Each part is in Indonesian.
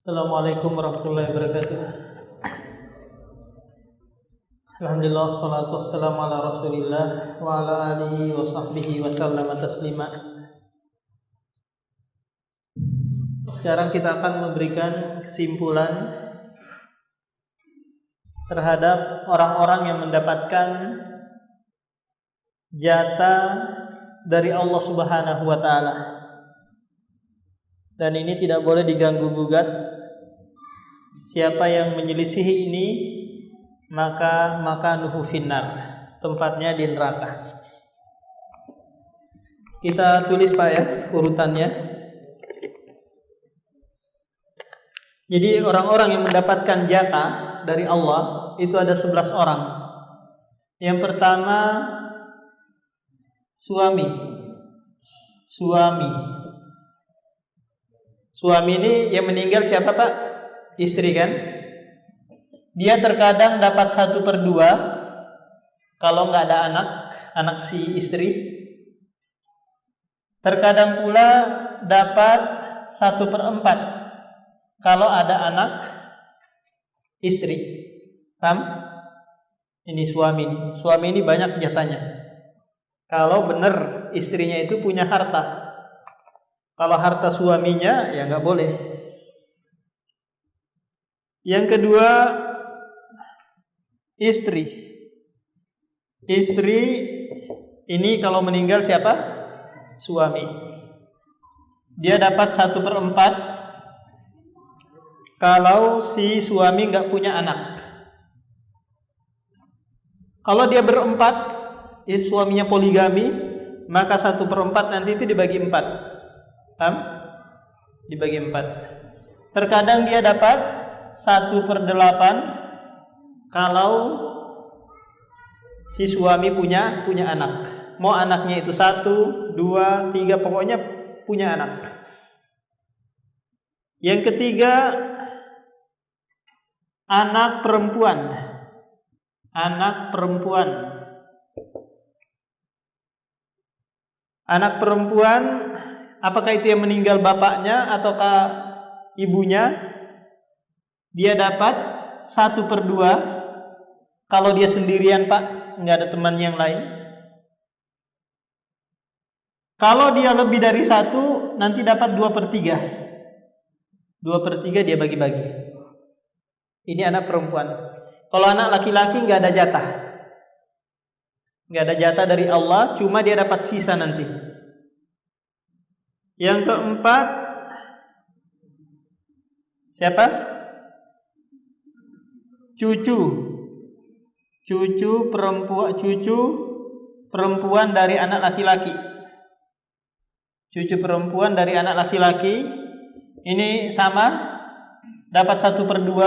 Assalamualaikum warahmatullahi wabarakatuh. Alhamdulillah, wassalatu wassalamu ala rasulillah wa ala alihi wa sahbihi wa sallama taslima. Sekarang kita akan memberikan kesimpulan terhadap orang-orang yang mendapatkan jatah dari Allah Subhanahu wa taala. Dan ini tidak boleh diganggu gugat. Siapa yang menyelisihi ini maka nuhu finnar, tempatnya di neraka. Kita tulis Pak ya urutannya. Jadi orang-orang yang mendapatkan jatah dari Allah itu ada 11 orang. Yang pertama suami. Suami ini yang meninggal siapa Pak? Istri kan? Dia terkadang dapat 1/2 kalau nggak ada anak si istri. Terkadang pula dapat 1/4 kalau ada anak istri. Paham? Ini suami. Suami ini banyak jatahnya. Kalau benar istrinya itu punya harta. Kalau harta suaminya ya nggak boleh. Yang kedua istri. Istri ini kalau meninggal siapa? Suami. Dia dapat 1/4 kalau si suami nggak punya anak. Kalau dia berempat, suaminya poligami, maka 1/4 nanti itu dibagi 4. Paham? Dibagi 4. Terkadang dia dapat 1/8 kalau si suami punya anak. Mau anaknya itu 1, 2, 3, pokoknya punya anak. Yang ketiga anak perempuan. Anak perempuan, apakah itu yang meninggal bapaknya ataukah ibunya? Dia dapat 1/2 kalau dia sendirian Pak, nggak ada teman yang lain. Kalau dia lebih dari 1, nanti dapat 2/3. 2/3 dia bagi-bagi. Ini anak perempuan. Kalau anak laki-laki nggak ada jatah. Nggak ada jatah dari Allah, cuma dia dapat sisa nanti. Yang keempat siapa? Cucu perempuan dari anak laki-laki. Cucu perempuan dari anak laki-laki ini sama, dapat 1/2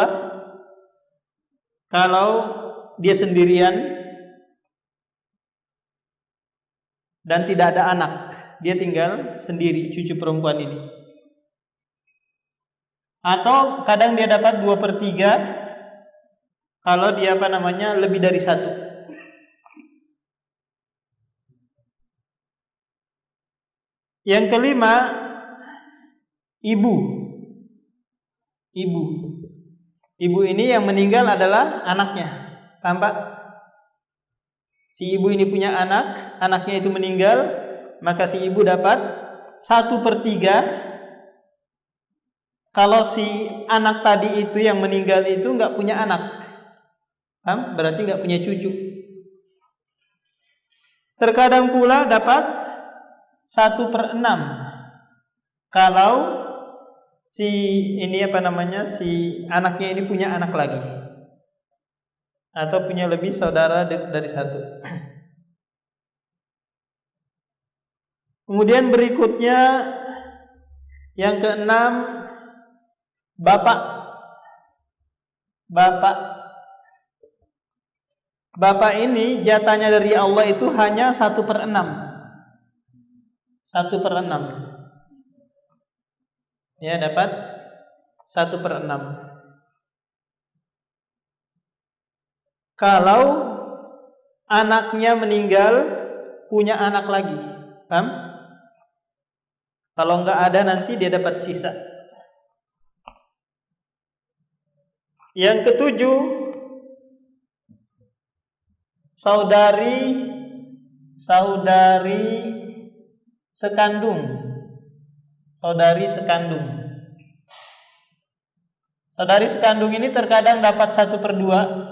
kalau dia sendirian dan tidak ada anak, dia tinggal sendiri, cucu perempuan ini. Atau kadang dia dapat 2/3 kalau dia lebih dari 1. Yang kelima ibu. Ibu ini yang meninggal adalah anaknya. Paham Pak? Si ibu ini punya anak, anaknya itu meninggal, maka si ibu dapat 1/3 kalau si anak tadi itu yang meninggal itu nggak punya anak. Paham? Berarti nggak punya cucu. Terkadang pula dapat 1/6 kalau si anaknya ini punya anak lagi atau punya lebih saudara dari 1. Kemudian berikutnya yang keenam Bapak ini jatahnya dari Allah itu hanya 1/6. 1/6. Ya, dapat 1/6. Kalau anaknya meninggal punya anak lagi. Paham? Kalau enggak ada nanti dia dapat sisa. Yang ketujuh, saudari sekandung. Saudari sekandung. Saudari sekandung ini terkadang dapat 1/2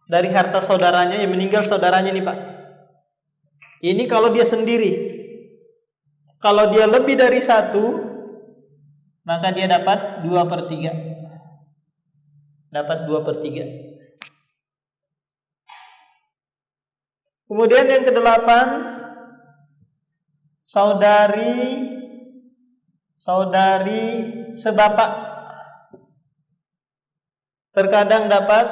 dari harta saudaranya yang meninggal, saudaranya nih Pak. Ini kalau dia sendiri. Kalau dia lebih dari 1, maka dia dapat 2/3. Dapat 2/3. Kemudian yang ke-8, saudari sebapak. Terkadang dapat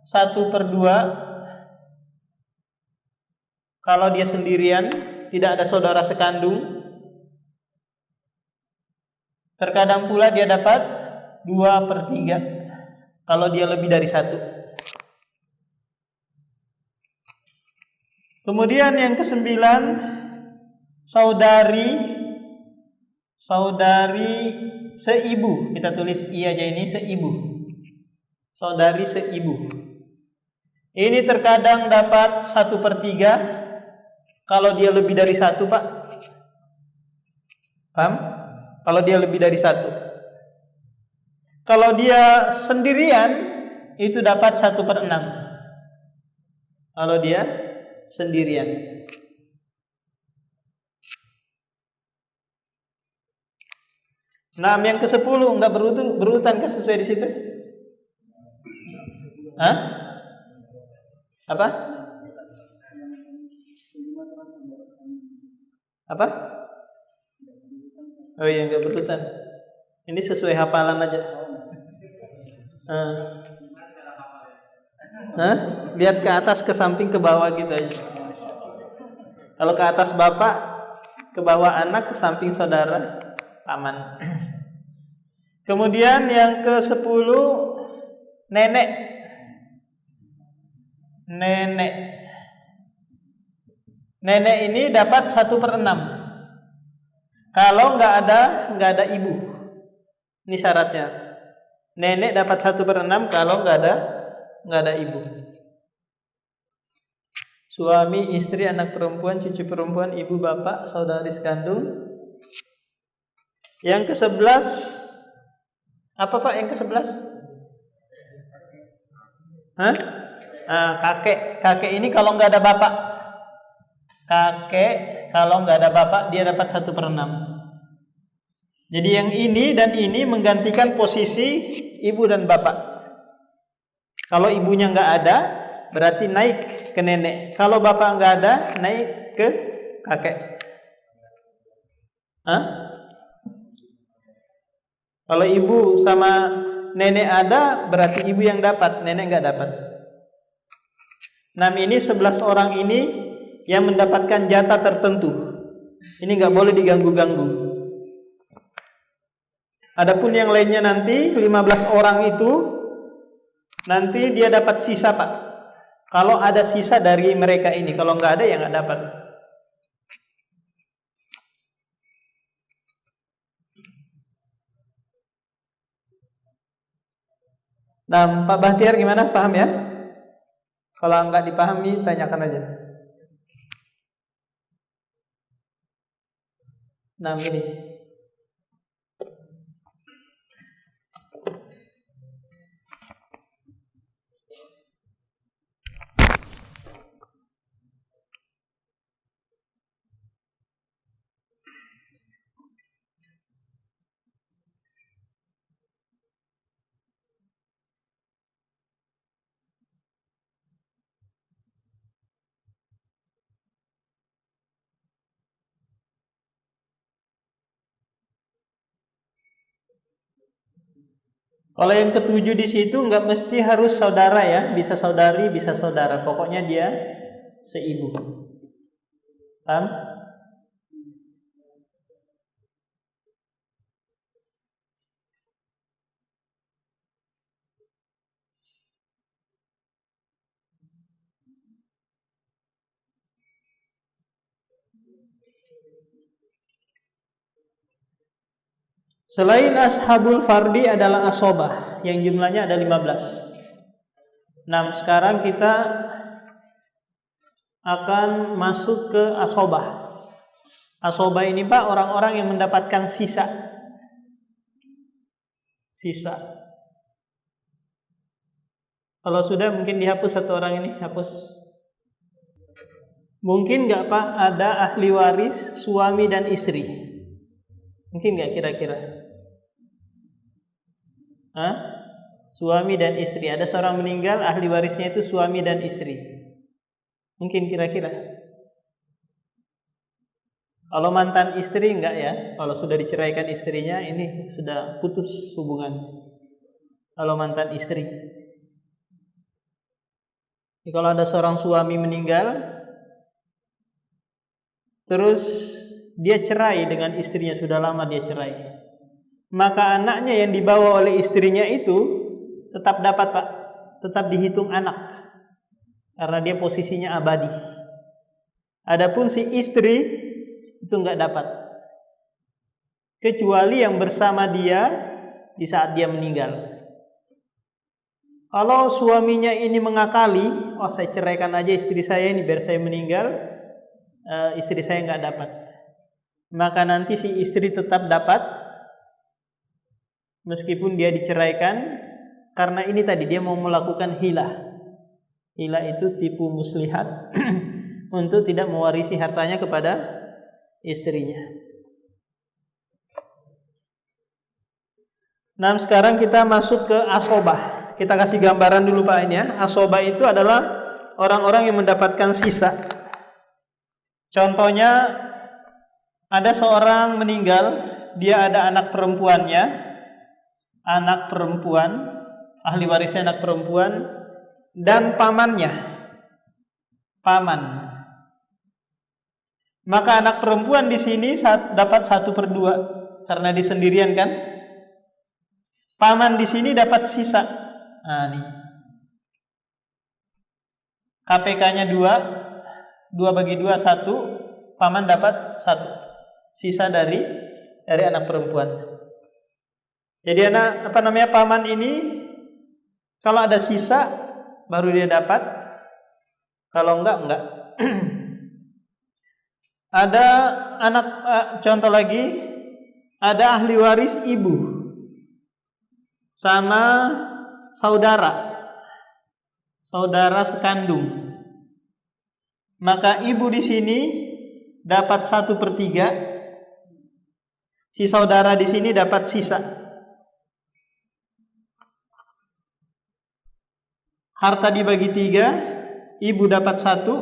1/2 kalau dia sendirian, tidak ada saudara sekandung. Terkadang pula dia dapat 2/3 kalau dia lebih dari 1. Kemudian yang ke-9, saudari seibu. Kita tulis I aja ini, seibu. Saudari seibu. Ini terkadang dapat 1/3 kalau dia lebih dari 1, Pak. Paham? Kalau dia lebih dari 1. Kalau dia sendirian itu dapat 1/6. Kalau dia sendirian. Nah, yang ke-10 enggak berurutan ke sesuai di situ? Hah? Apa? Apa? Oh iya, enggak berurutan. Ini sesuai hafalan aja. Hah? Lihat ke atas, ke samping, ke bawah gitu aja. Kalau ke atas bapak, ke bawah anak, ke samping saudara, aman. Kemudian yang ke-10, nenek. Nenek ini dapat 1/6 kalau nggak ada ibu. Ini syaratnya. Nenek dapat 1/6 kalau nggak ada ibu. Suami, istri, anak perempuan, cucu perempuan, ibu, bapak, saudari sekandung. Yang ke-11, apa Pak yang ke-11? Hah? Kakek. Kakek ini kalau nggak ada bapak. Kakek kalau nggak ada bapak dia dapat 1/6. Jadi yang ini dan ini menggantikan posisi ibu dan bapak. Kalau ibunya nggak ada, berarti naik ke nenek. Kalau bapak nggak ada, naik ke kakek. Kalau ibu sama nenek ada, berarti ibu yang dapat, nenek nggak dapat. 6 ini 11 orang ini yang mendapatkan jatah tertentu. Ini nggak boleh diganggu-ganggu. Adapun yang lainnya nanti 15 orang itu nanti dia dapat sisa Pak. Kalau ada sisa dari mereka ini, kalau nggak ada ya nggak dapat. Nah, Pak Bahtiar gimana? Paham ya? Kalau nggak dipahami, tanyakan aja. Nah, ini. Kalau yang ke-7 di situ nggak mesti harus saudara ya, bisa saudari, bisa saudara. Pokoknya dia seibu. Paham? Selain ashabul fardi adalah asobah yang jumlahnya ada 15. Nah, sekarang kita akan masuk ke asobah. Asobah ini Pak, orang-orang yang mendapatkan sisa. Kalau sudah mungkin dihapus satu orang ini, hapus. Mungkin nggak Pak ada ahli waris suami dan istri? Mungkin nggak kira-kira? Suami dan istri. Ada seorang meninggal, ahli warisnya itu suami dan istri. Mungkin kira-kira? Kalau mantan istri enggak ya. Kalau sudah diceraikan istrinya, ini sudah putus hubungan. Kalau mantan istri. Jadi kalau ada seorang suami meninggal, terus dia cerai dengan istrinya, sudah lama dia cerai, maka anaknya yang dibawa oleh istrinya itu tetap dapat Pak, tetap dihitung anak, karena dia posisinya abadi. Adapun si istri itu enggak dapat, kecuali yang bersama dia di saat dia meninggal. Kalau suaminya ini mengakali, oh saya ceraikan aja istri saya ini biar saya meninggal, istri saya enggak dapat, maka nanti si istri tetap dapat meskipun dia diceraikan, karena ini tadi dia mau melakukan hilah. Hilah itu tipu muslihat untuk tidak mewarisi hartanya kepada istrinya. Nah, sekarang kita masuk ke asobah. Kita kasih gambaran dulu Pak ini ya. Asobah itu adalah orang-orang yang mendapatkan sisa. Contohnya, ada seorang meninggal, dia ada anak perempuannya, anak perempuan, ahli warisnya anak perempuan, dan pamannya, paman. Maka anak perempuan di sini dapat 1/2 karena disendirian kan. Paman di sini dapat sisa. Nah, nih. KPK-nya 2 bagi 2 1, paman dapat 1. Sisa dari anak perempuan. Jadi paman ini kalau ada sisa baru dia dapat, kalau enggak. Ada anak contoh lagi, ada ahli waris ibu sama saudara sekandung. Maka ibu di sini dapat 1/3, si saudara di sini dapat sisa. Harta dibagi 3, ibu dapat 1,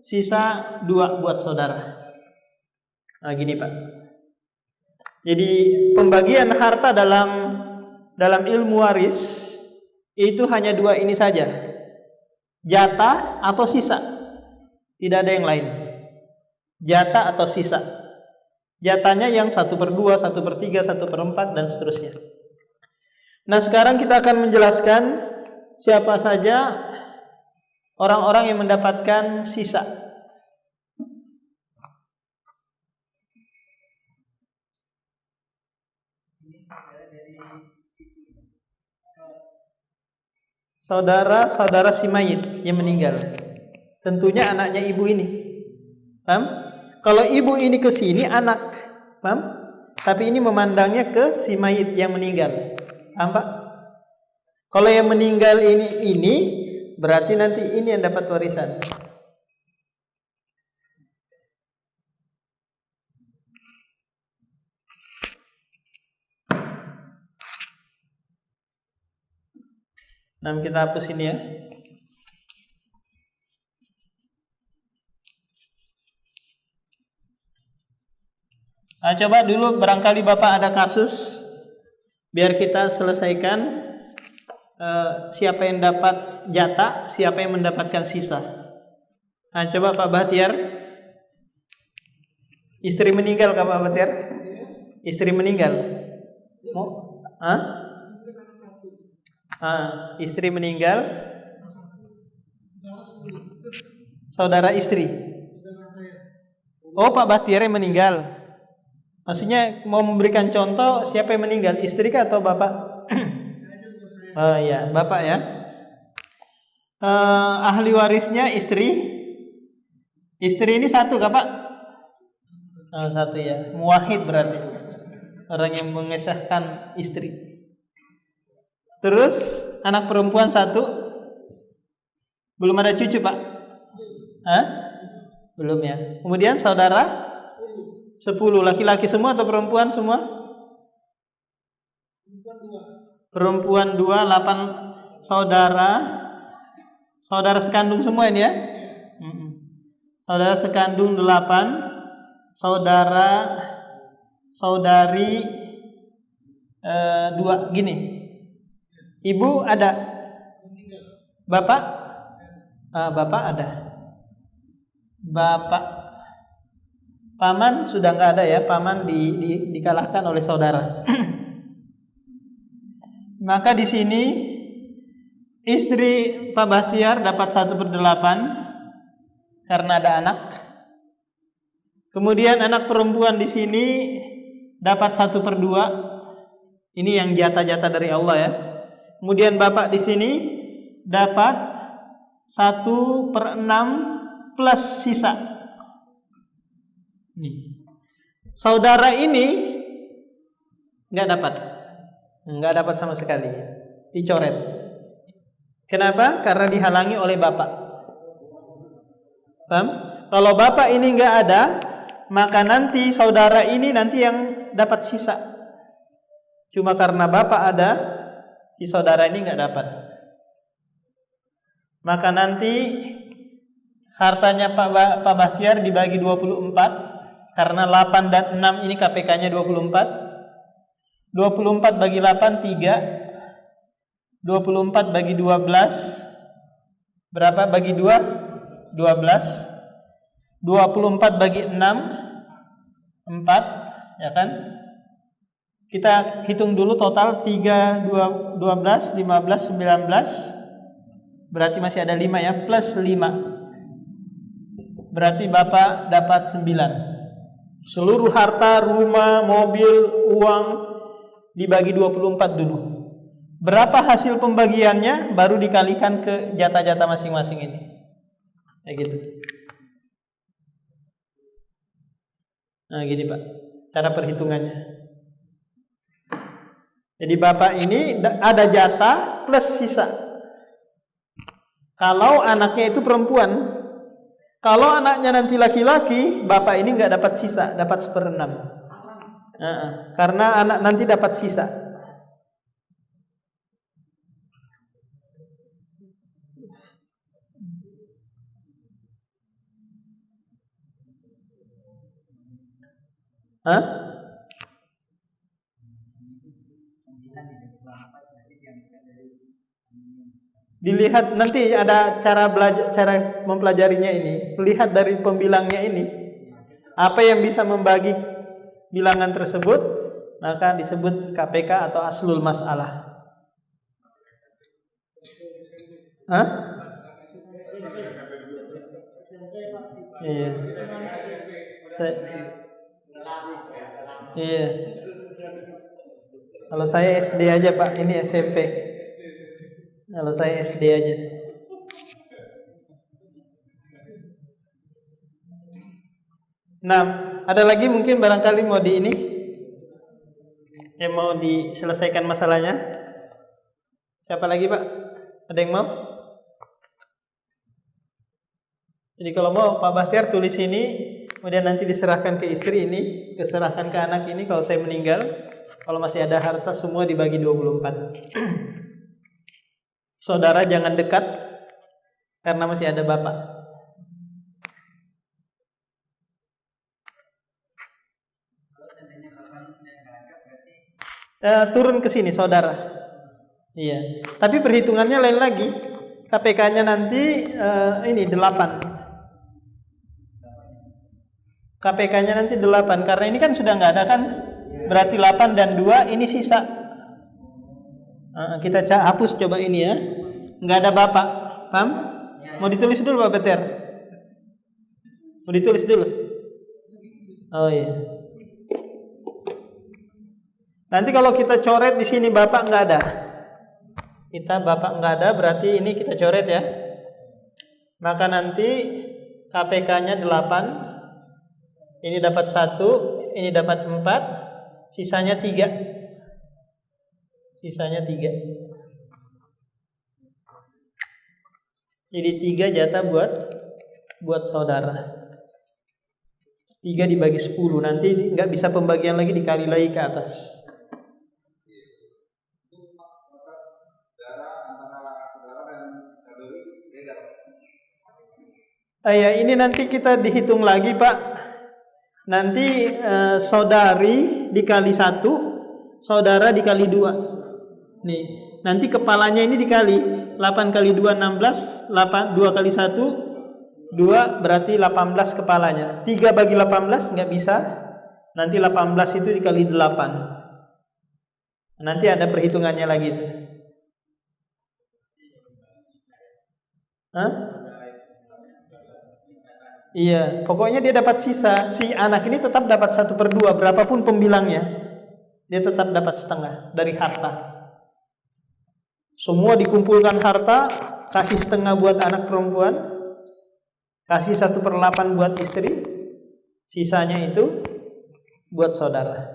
sisa 2 buat saudara. Nah, gini Pak. Jadi pembagian harta dalam ilmu waris itu hanya 2 ini saja, jatah atau sisa, tidak ada yang lain. Jatah atau sisa. Jatahnya yang 1/2, 1/3, 1/4 dan seterusnya. Nah, sekarang kita akan menjelaskan siapa saja orang-orang yang mendapatkan sisa. Saudara si mayit yang meninggal, tentunya anaknya ibu ini, paham? Kalau ibu ini ke sini anak, paham? Tapi ini memandangnya ke si mayit yang meninggal, paham Pak? Kalau yang meninggal ini berarti nanti ini yang dapat warisan. Nah, kita hapus ini ya. Nah, coba dulu barangkali Bapak ada kasus, biar kita selesaikan siapa yang dapat jatah, siapa yang mendapatkan sisa. Nah, coba Pak Bahtiar. Istri meninggal Pak Bahtiar? Istri meninggal. Mau? Istri meninggal, saudara istri. Oh, Pak Bahtiar yang meninggal. Maksudnya mau memberikan contoh siapa yang meninggal, istri kah atau bapak? Oh iya, bapak ya. Ahli warisnya istri. Istri ini satu kah Pak? Oh, satu ya. Muwahhid berarti. Orang yang mengesahkan istri. Terus anak perempuan satu. Belum ada cucu Pak? Hah? Belum ya. Kemudian saudara 10, laki-laki semua atau perempuan semua? Perempuan 2, 8 saudara. Saudara sekandung semua ini ya? Saudara sekandung 8, saudari 2 gini. Ibu ada? Bapak? Bapak ada. Bapak paman sudah nggak ada ya, paman dikalahkan oleh saudara. Maka di sini istri Pak Bahtiar dapat 1/8 karena ada anak. Kemudian anak perempuan di sini dapat 1/2. Ini yang jatah-jatah dari Allah ya. Kemudian bapak di sini dapat 1/6 plus sisa. Saudara ini nggak dapat sama sekali, dicoret. Kenapa? Karena dihalangi oleh bapak. Paham? Kalau bapak ini nggak ada, maka nanti saudara ini nanti yang dapat sisa. Cuma karena bapak ada, si saudara ini nggak dapat. Maka nanti hartanya Pak Bahtiar dibagi 24. Karena 8 dan 6 ini KPK-nya 24. 24 bagi 8 3. 24 bagi 12 berapa? Bagi 2 12. 24 bagi 6 4, ya kan? Kita hitung dulu total 3 12 15 19. Berarti masih ada 5 ya, plus 5. Berarti Bapak dapat 9. Seluruh harta, rumah, mobil, uang dibagi 24 dulu. Berapa hasil pembagiannya baru dikalikan ke jatah-jatah masing-masing ini. Kayak gitu. Nah, gini Pak, cara perhitungannya. Jadi Bapak ini ada jatah plus sisa. Kalau anaknya itu perempuan, kalau anaknya nanti laki-laki, bapak ini nggak dapat sisa, dapat 1/6. Karena anak nanti dapat sisa. Dilihat nanti ada cara belajar, cara mempelajarinya ini. Lihat dari pembilangnya ini. Apa yang bisa membagi bilangan tersebut, maka disebut KPK atau aslul masalah. Iya. Iya. Kalau saya SD aja Pak, ini SMP. Kalau saya SD aja. Nah, ada lagi mungkin barangkali mau di ini, yang mau diselesaikan masalahnya. Siapa lagi Pak? Ada yang mau? Jadi kalau mau Pak Bahtiar tulis ini, kemudian nanti diserahkan ke istri ini, diserahkan ke anak ini. Kalau saya meninggal, kalau masih ada harta semua dibagi 24. Saudara jangan dekat karena masih ada bapak. Turun ke sini saudara. Iya. Tapi perhitungannya lain lagi. KPK-nya nanti ini 8. KPK-nya nanti 8 karena ini kan sudah nggak ada kan. Berarti 8 dan 2 ini sisa. Kita hapus coba ini ya. Nggak ada bapak. Paham? Mau ditulis dulu Pak Peter? Mau ditulis dulu? Oh iya. Nanti kalau kita coret di sini bapak nggak ada, bapak nggak ada, berarti ini kita coret ya. Maka nanti KPK-nya 8, ini dapat 1, ini dapat 4, sisanya 3. Jadi 3 jatah buat saudara. 3 dibagi 10, nanti nggak bisa pembagian lagi, dikali lagi ke atas. Ya, ini nanti kita dihitung lagi Pak. Nanti saudari dikali 1, saudara dikali 2. Nih, nanti kepalanya ini dikali 8 kali 2 16, 2 kali 1 2, berarti 18 kepalanya. 3 bagi 18 nggak bisa. Nanti 18 itu dikali 8. Nanti ada perhitungannya lagi tuh. Hah? Iya, pokoknya dia dapat sisa. Si anak ini tetap dapat 1/2, berapapun pembilangnya, dia tetap dapat setengah dari harta. Semua dikumpulkan harta, kasih setengah buat anak perempuan, kasih 1/8 buat istri, sisanya itu buat saudara.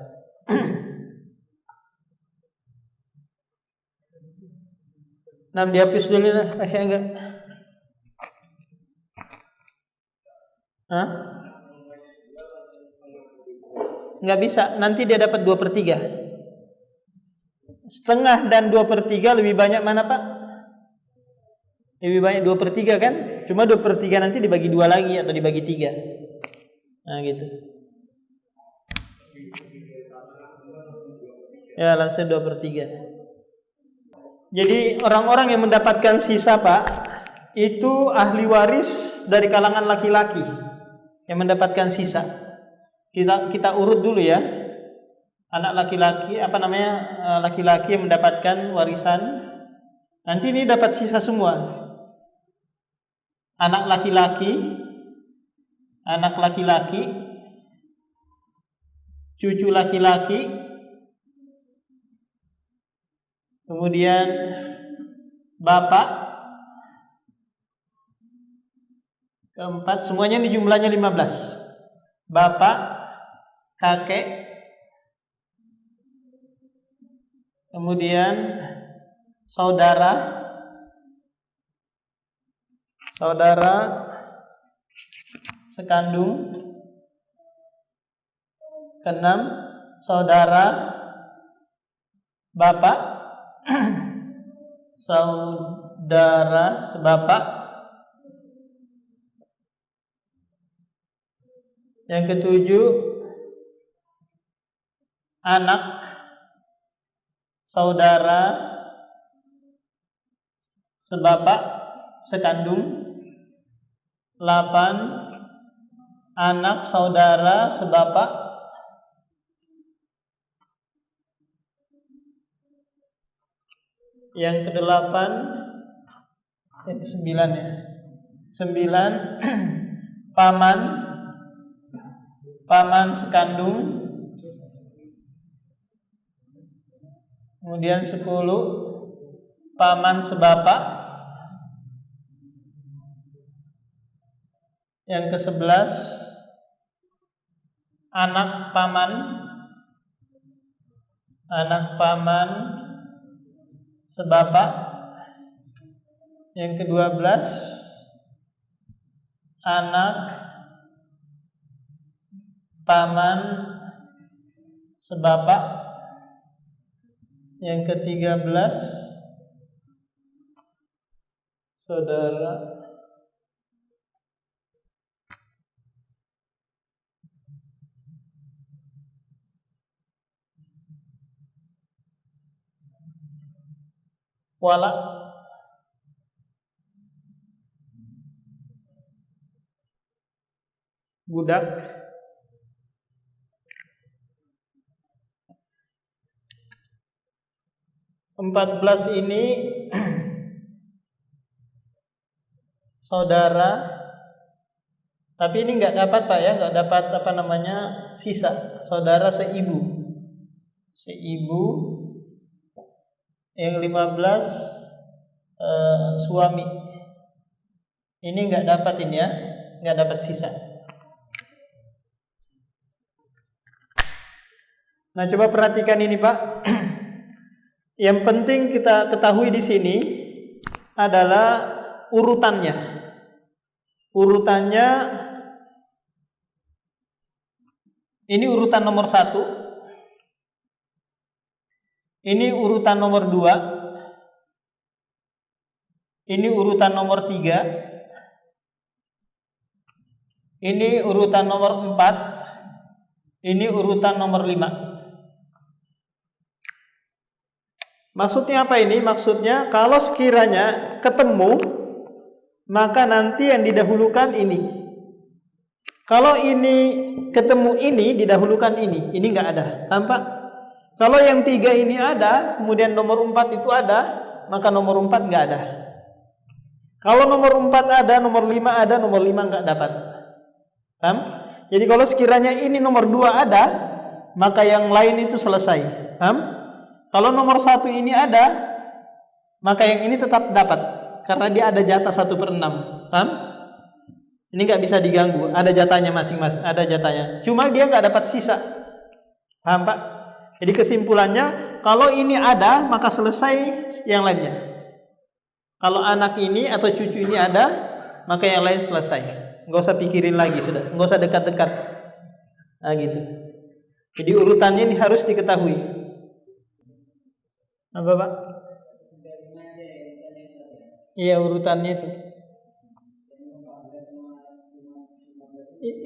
Nah, dihapus dulu lah, enggak. Hah? Nggak bisa, nanti dia dapat 2/3. Setengah dan 2/3 lebih banyak mana Pak? Lebih banyak 2/3 kan? Cuma 2/3 nanti dibagi 2 lagi atau dibagi 3. Nah gitu. Ya, langsung 2/3. Jadi orang-orang yang mendapatkan sisa Pak, itu ahli waris dari kalangan laki-laki yang mendapatkan sisa. Kita urut dulu ya. Anak laki-laki, laki-laki yang mendapatkan warisan. Nanti ini dapat sisa semua. Anak laki-laki, cucu laki-laki, kemudian bapak, keempat, semuanya ini jumlahnya 15. Bapak, kakek, kemudian saudara sekandung, keenam saudara bapak, saudara sebapak, yang ketujuh anak saudara sebapak sekandung, 8 anak saudara sebapak, yang ke-8, yang ke-9 ya, 9 paman sekandung, kemudian 10 paman sebapak, yang ke-11 anak paman sebapak, yang ke-12 anak paman sebapak, yang ke-13 saudara wala, budak, (14) ini saudara, tapi ini nggak dapat Pak ya, nggak dapat sisa, saudara seibu. si ibu, yang 15 suami. Ini nggak dapat ini ya, nggak dapat sisa. Nah, coba perhatikan ini Pak. Yang penting kita ketahui di sini adalah urutannya. Urutannya ini urutan nomor 1. Ini urutan nomor 2. Ini urutan nomor 3. Ini urutan nomor 4. Ini urutan nomor 5. Maksudnya apa ini? Maksudnya kalau sekiranya ketemu, maka nanti yang didahulukan ini. Kalau ini ketemu ini, didahulukan ini. Ini nggak ada. Tampak? Kalau yang 3 ini ada, kemudian nomor 4 itu ada, maka nomor 4 nggak ada. Kalau nomor 4 ada, nomor 5 ada, nomor 5 nggak dapat. Paham? Jadi kalau sekiranya ini nomor 2 ada, maka yang lain itu selesai. Paham? Kalau nomor 1 ini ada, maka yang ini tetap dapat, karena dia ada jatah 1/6. Paham? Ini nggak bisa diganggu, ada jatahnya masing-masing, ada jatahnya. Cuma dia nggak dapat sisa. Paham Pak? Jadi kesimpulannya, kalau ini ada, maka selesai yang lainnya. Kalau anak ini atau cucu ini ada, maka yang lain selesai. Nggak usah pikirin lagi sudah, nggak usah dekat-dekat. Nah gitu. Jadi urutannya ini harus diketahui. Apa Pak? Iya, urutannya itu.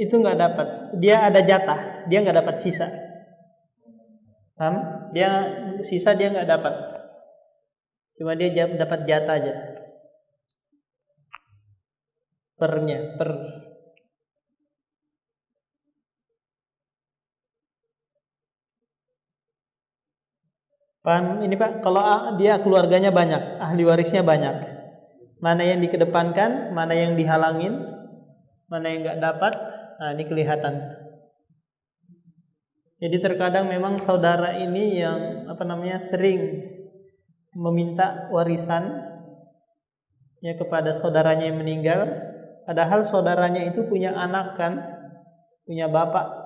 Itu nggak dapat. Dia ada jatah, dia nggak dapat sisa. Paham? Dia sisa dia nggak dapat. Cuma dia dapat jatah aja. Per. Paham ini Pak? Kalau dia keluarganya banyak, ahli warisnya banyak, mana yang dikedepankan, mana yang dihalangin, mana yang nggak dapat, nah ini kelihatan. Jadi terkadang memang saudara ini yang sering meminta warisan ya kepada saudaranya yang meninggal, padahal saudaranya itu punya anak kan, punya bapak.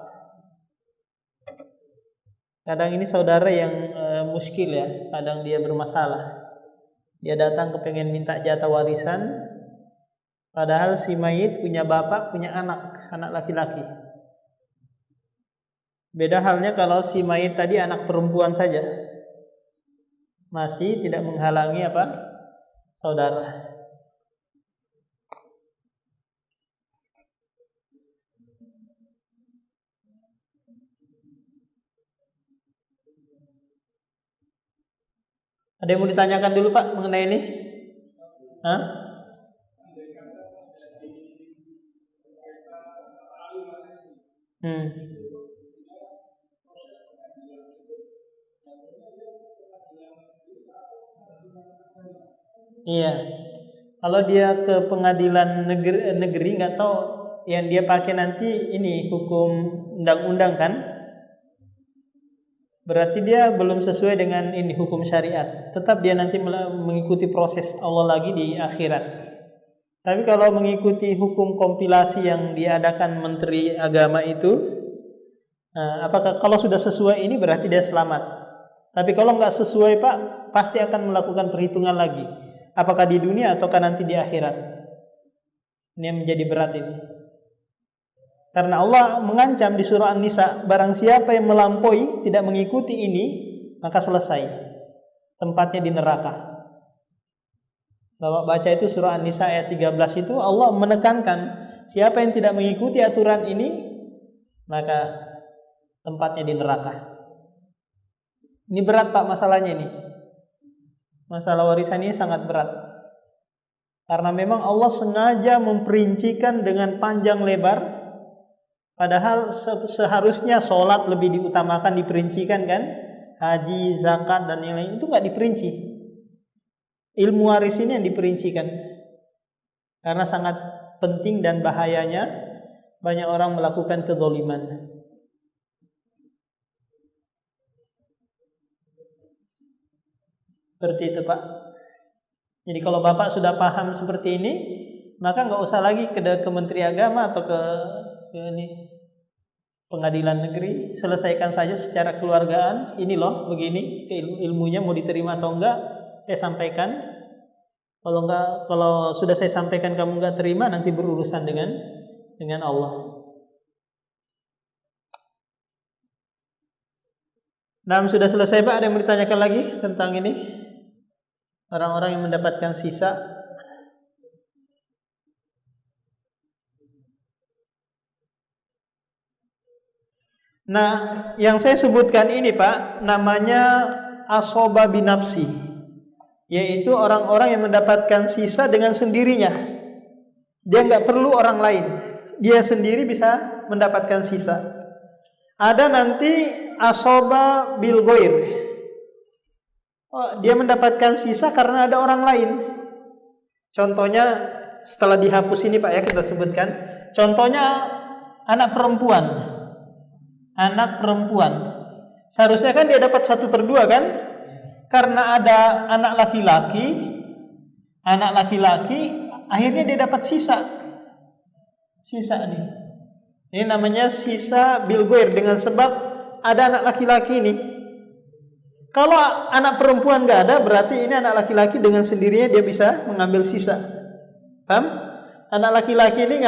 Kadang ini saudara yang muskil ya, kadang dia bermasalah. Dia datang kepengen minta jatah warisan, padahal si mayit punya bapak, punya anak laki-laki. Beda halnya kalau si mayit tadi anak perempuan saja, masih tidak menghalangi saudara. Ada yang mau ditanyakan dulu Pak mengenai ini? Hah? Iya. Kalau dia ke pengadilan negeri nggak tahu yang dia pakai nanti ini hukum undang-undang kan? Berarti dia belum sesuai dengan ini hukum syariat. Tetap dia nanti mengikuti proses Allah lagi di akhirat. Tapi kalau mengikuti hukum kompilasi yang diadakan Menteri Agama itu, apakah kalau sudah sesuai ini berarti dia selamat. Tapi kalau nggak sesuai Pak, pasti akan melakukan perhitungan lagi. Apakah di dunia ataukah nanti di akhirat. Ini yang menjadi berat ini. Karena Allah mengancam di surah An-Nisa, barang siapa yang melampaui tidak mengikuti ini, maka selesai. Tempatnya di neraka. Bapak baca itu surah An-Nisa ayat 13 itu Allah menekankan siapa yang tidak mengikuti aturan ini, maka tempatnya di neraka. Ini berat Pak masalahnya ini. Masalah warisan ini sangat berat. Karena memang Allah sengaja memperincikan dengan panjang lebar. Padahal seharusnya sholat lebih diutamakan, diperincikan kan, haji, zakat dan yang lain itu nggak diperinci. Ilmu waris ini yang diperincikan, karena sangat penting dan bahayanya banyak orang melakukan kezaliman. Seperti itu Pak. Jadi kalau Bapak sudah paham seperti ini, maka nggak usah lagi ke Kementerian Agama atau ke ini pengadilan negeri. Selesaikan saja secara keluargaan. Ini loh begini ilmunya, mau diterima atau enggak saya sampaikan. Kalau sudah saya sampaikan kamu enggak terima, nanti berurusan dengan Allah. Nah, sudah selesai Pak. Ada yang mau ditanyakan lagi tentang ini? Orang-orang yang mendapatkan sisa. Nah, yang saya sebutkan ini Pak, namanya asoba binafsi, yaitu orang-orang yang mendapatkan sisa dengan sendirinya. Dia nggak perlu orang lain, dia sendiri bisa mendapatkan sisa. Ada nanti asoba bil goir. Dia mendapatkan sisa karena ada orang lain. Contohnya setelah dihapus ini Pak ya, kita sebutkan. Contohnya anak perempuan. Anak perempuan. Seharusnya kan dia dapat 1/2 kan? Karena ada anak laki-laki, akhirnya dia dapat sisa. Sisa nih. Ini namanya sisa bil goir, dengan sebab ada anak laki-laki ini. Kalau anak perempuan nggak ada, berarti ini anak laki-laki dengan sendirinya dia bisa mengambil sisa. Paham? Anak laki-laki ini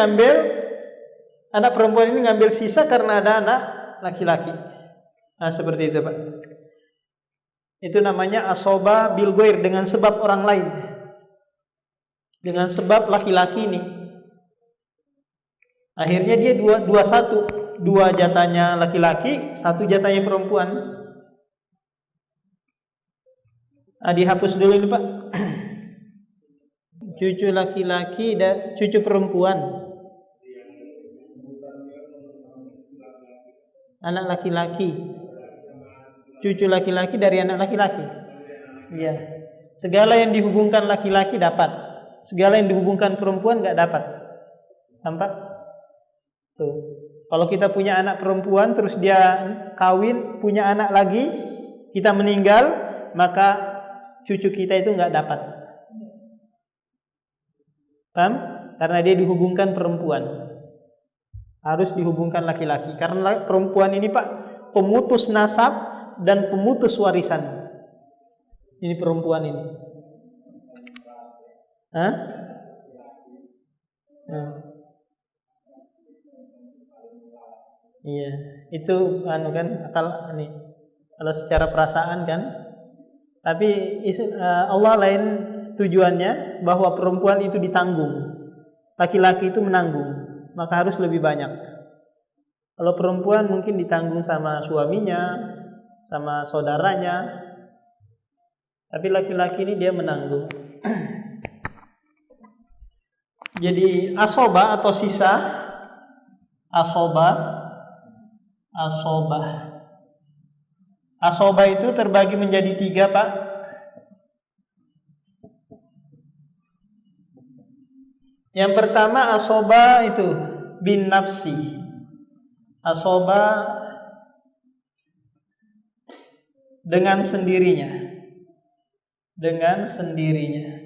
anak perempuan ini ngambil sisa karena ada anak laki-laki. Nah, seperti itu Pak. Itu namanya asoba bil goir, dengan sebab orang lain. Dengan sebab laki-laki ini. Akhirnya dia 2-1. 2 jatahnya laki-laki, 1 jatahnya perempuan. Dihapus dulu ini Pak. Cucu laki-laki dan cucu perempuan. Anak laki-laki. Cucu laki-laki dari anak laki-laki. Iya. Segala yang dihubungkan laki-laki dapat. Segala yang dihubungkan perempuan enggak dapat. Nampak? Tuh. Kalau kita punya anak perempuan terus dia kawin, punya anak lagi, kita meninggal, maka cucu kita itu enggak dapat. Paham? Karena dia dihubungkan perempuan. Harus dihubungkan laki-laki. Karena perempuan ini Pak, pemutus nasab dan pemutus warisan. Ini perempuan ini. Hah? Iya, itu kan akal ini. Kalau secara perasaan kan. Tapi Allah lain tujuannya, bahwa perempuan itu ditanggung. Laki-laki itu menanggung. Maka harus lebih banyak. Kalau perempuan mungkin ditanggung sama suaminya, sama saudaranya. Tapi laki-laki ini dia menanggung. Jadi asoba atau sisa, asoba itu terbagi menjadi 3 Pak. Yang pertama asoba itu bin nafsi. Asoba dengan sendirinya. Dengan sendirinya.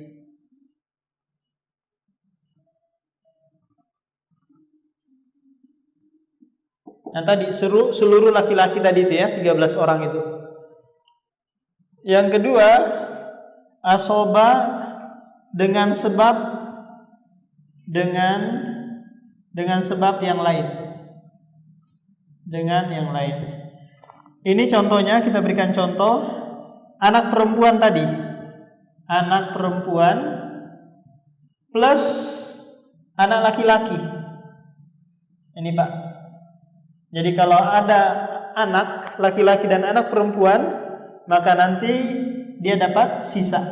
Nah tadi seluruh laki-laki tadi itu ya, 13 orang itu. Yang kedua asoba dengan sebab yang lain. Dengan yang lain. Ini contohnya, kita berikan contoh anak perempuan tadi. Anak perempuan plus anak laki-laki. Ini Pak. Jadi kalau ada anak laki-laki dan anak perempuan, maka nanti dia dapat sisa.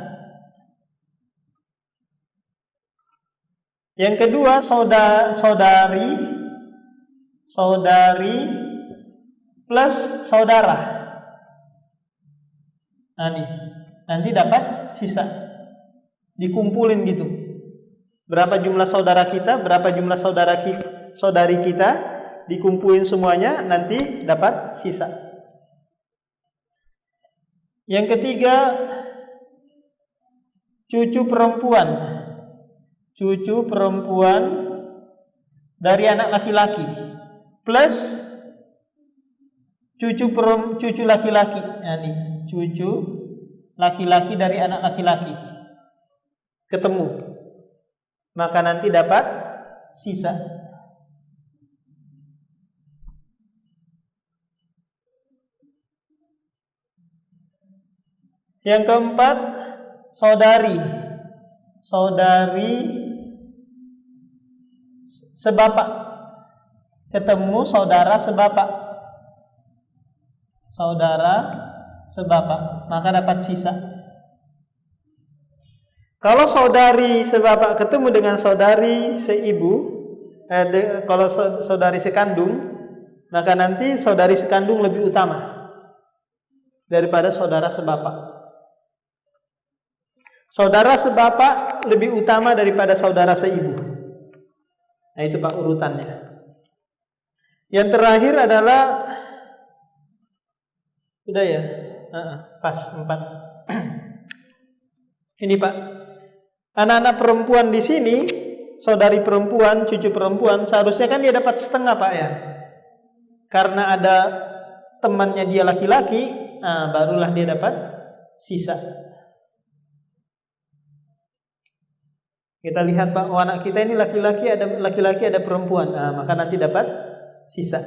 Yang kedua saudari plus saudara. Nah nih, nanti dapat sisa. Dikumpulin gitu. Berapa jumlah saudara kita, berapa jumlah saudari kita, dikumpulin semuanya, nanti dapat sisa. Yang ketiga cucu perempuan dari anak laki-laki plus cucu laki-laki. Nah, nih, cucu laki-laki dari anak laki-laki ketemu, maka nanti dapat sisa. Yang keempat, saudari sebapak ketemu saudara sebapak, maka dapat sisa. Kalau saudari sebapak ketemu dengan saudari seibu, kalau saudari sekandung, maka nanti saudari sekandung lebih utama daripada saudara sebapak. Saudara sebapak lebih utama daripada saudara seibu. Nah, itu Pak urutannya. Yang terakhir adalah sudah ya, pas 4. Ini Pak, anak-anak perempuan di sini, saudari perempuan, cucu perempuan, seharusnya kan dia dapat setengah Pak ya. Karena ada temannya dia laki-laki, barulah dia dapat sisa. Kita lihat Pak, anak kita ini laki-laki ada perempuan, maka nanti dapat sisa.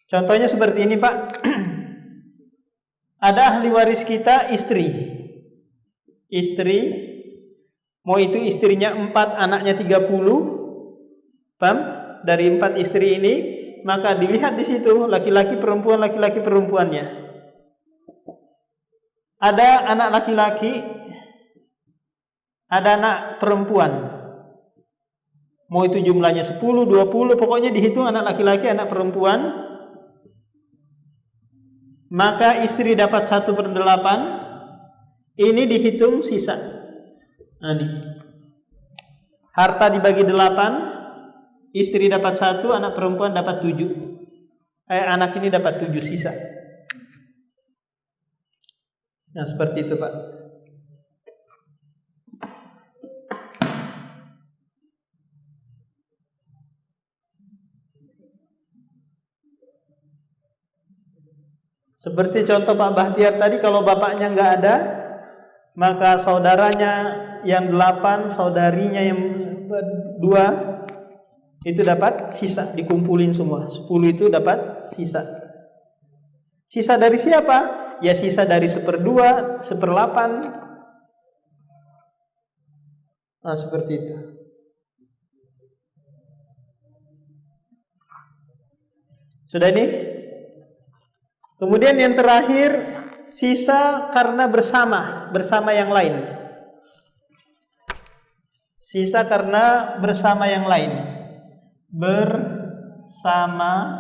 Contohnya seperti ini Pak. Ada ahli waris kita istri, mau itu istrinya 4, anaknya 30, paham? Dari 4 istri ini, maka dilihat di situ laki-laki perempuannya. Ada anak laki-laki, ada anak perempuan. Mau itu jumlahnya 10, 20, pokoknya dihitung anak laki-laki, anak perempuan. Maka istri dapat 1/8. Ini dihitung sisa. Nah, nih. Harta dibagi 8, istri dapat 1, anak perempuan dapat 7. Anak ini dapat 7 sisa. Nah, seperti itu Pak. Seperti contoh Pak Bahtiar tadi, kalau bapaknya nggak ada, maka saudaranya yang 8, saudarinya yang 2 itu dapat sisa, dikumpulin semua. 10 itu dapat sisa. Sisa dari siapa? Ya sisa dari 1/2, 1/8. Nah, seperti itu. Sudah ini? Kemudian yang terakhir, sisa karena bersama yang lain. Sisa karena bersama yang lain. Bersama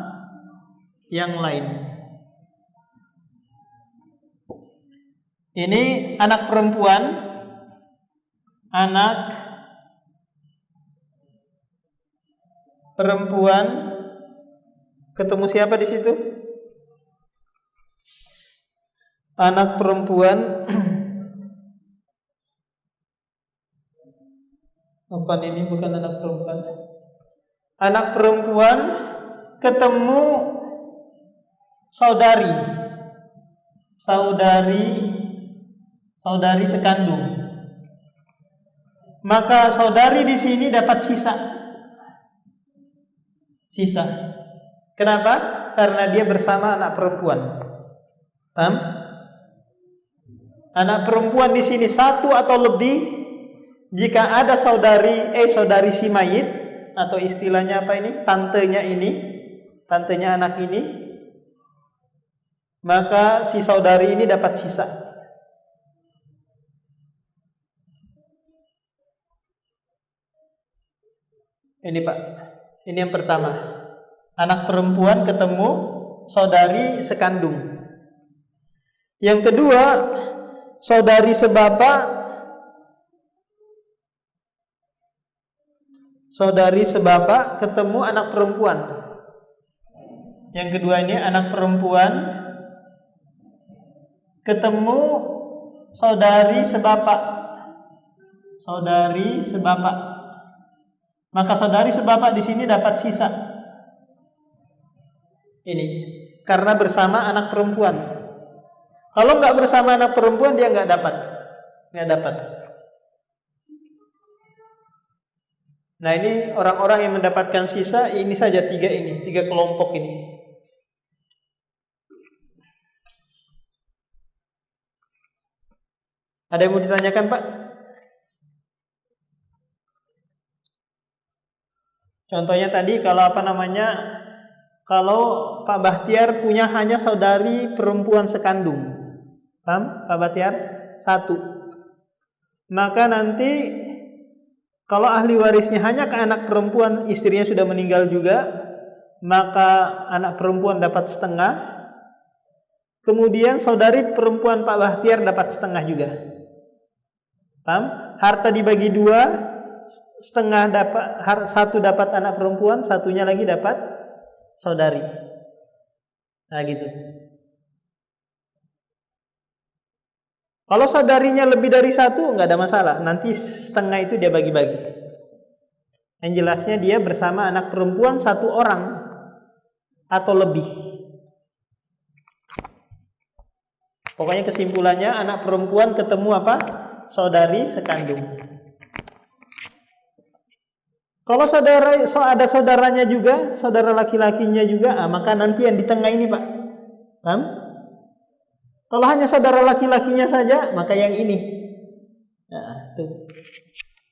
yang lain. Ini anak perempuan, ketemu siapa di situ? Anak perempuan ini bukan anak perempuan. Anak perempuan ketemu saudari sekandung. Maka saudari di sini dapat sisa. Kenapa? Karena dia bersama anak perempuan. Paham? Anak perempuan di sini 1 atau lebih. Jika ada saudari si mayit, atau istilahnya apa ini? Tantenya anak ini, maka si saudari ini dapat sisa. Ini Pak, ini yang pertama. Anak perempuan ketemu saudari sekandung. Yang kedua, saudari sebapak ketemu anak perempuan. Yang kedua ini anak perempuan ketemu saudari sebapak. Saudari sebapak. Maka saudari sebapak di sini dapat sisa. Ini karena bersama anak perempuan. Kalau nggak bersama anak perempuan dia nggak dapat. Nah, ini orang-orang yang mendapatkan sisa ini saja tiga kelompok ini. Ada yang mau ditanyakan, Pak? Contohnya tadi kalau Pak Bahtiar punya hanya saudari perempuan sekandung. Paham, Pak Bahtiar? 1. Maka nanti kalau ahli warisnya hanya ke anak perempuan, istrinya sudah meninggal juga, maka anak perempuan dapat setengah. Kemudian saudari perempuan Pak Bahtiar dapat setengah juga. Paham? Harta dibagi 2, setengah dapat, 1 dapat anak perempuan, satunya lagi dapat saudari. Nah gitu. Kalau saudarinya lebih dari 1 nggak ada masalah. Nanti setengah itu dia bagi-bagi. Yang jelasnya dia bersama anak perempuan 1 orang atau lebih. Pokoknya kesimpulannya anak perempuan ketemu apa? Saudari sekandung. Kalau ada saudaranya juga, saudara laki-lakinya juga, maka nanti yang di tengah ini, Pak. Paham? Kalau hanya saudara laki-lakinya saja, maka yang ini. Nah, tuh.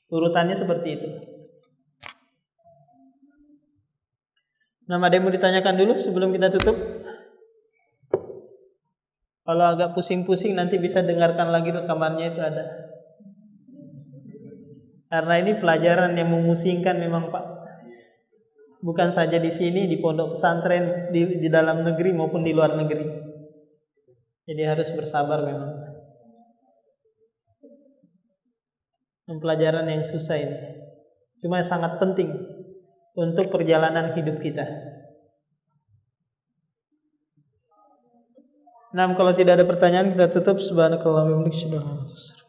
Urutannya seperti itu. Nah, ada yang mau ditanyakan dulu sebelum kita tutup? Kalau agak pusing-pusing nanti bisa dengarkan lagi rekamannya, itu ada. Karena ini pelajaran yang memusingkan memang, Pak. Bukan saja di sini, di pondok pesantren, di dalam negeri maupun di luar negeri. Jadi harus bersabar memang. Pelajaran yang susah ini. Cuma sangat penting untuk perjalanan hidup kita. Nah, kalau tidak ada pertanyaan kita tutup. Subhanakallahumma wa bihamdika.